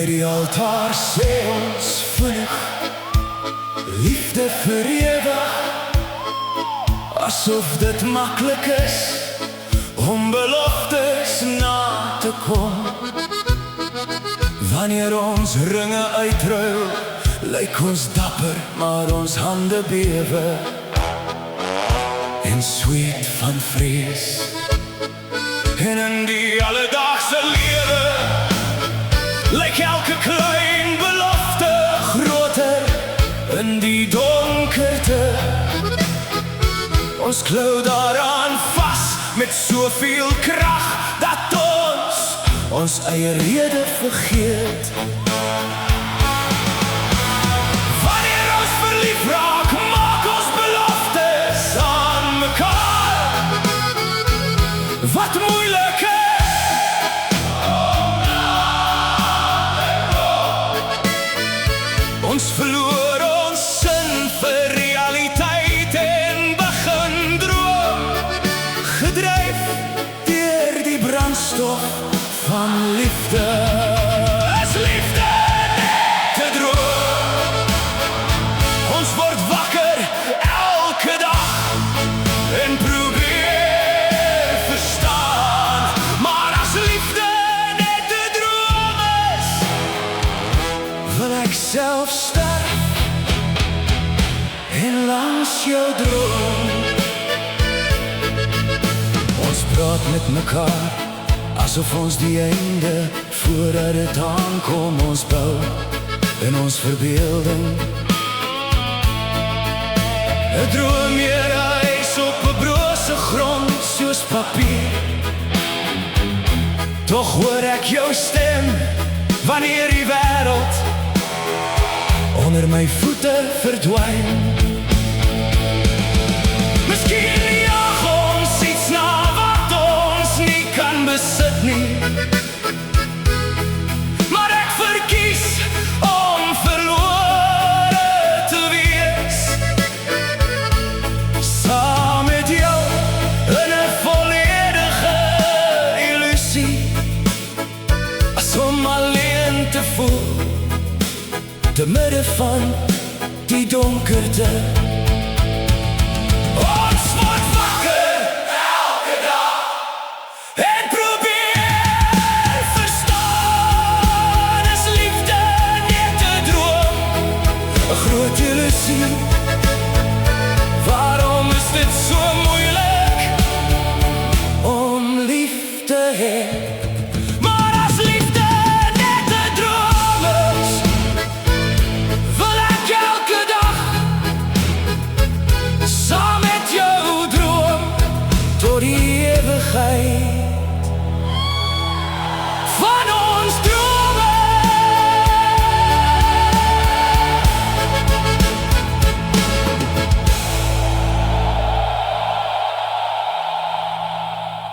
By die altaar sê ons vinnig, liefde vir ewig, asof dit maklik is om beloftes na te kom. Wanneer ons ringe uitruil, lyk ons dapper, maar ons hande bewe en sweet van vrees. En in die alledaagse lewe lyk elke klein belofte groter in die donkerte. Ons klou daaraan vas met soveel krag dat ons eie rede vergeet. Wanneer ons verlief raak, maak ons beloftes aan mekaar. Wat moeilik is ons verloor ons sin vir realiteit en begin droom, gedryf deur die brandstof van liefde. Is liefde net te droom? Ons word wakker elke dag en probeer verstaan, maar as liefde net te droom is, wil ek self sterf en langs jou droom. Ons praat met mekaar asof ons die einde voordat het aankom ons bou in ons verbeelding. Een droom hier huis op 'n brose grond soos papier. Toch hoor ek jou stem wanneer die wêreld onder my voete verdwyn. Miskien jag ons iets na wat ons nie kan besit nie, maar ek verkies om verlore te wees, saam met jou in 'n volledige illusie, as om alleen te voel te midde van die donkerte. Ons word wakker elke dag en probeer verstaan, is liefde net te droom? 'n groot illusie, waarom is dit so moeilik om lief te hê?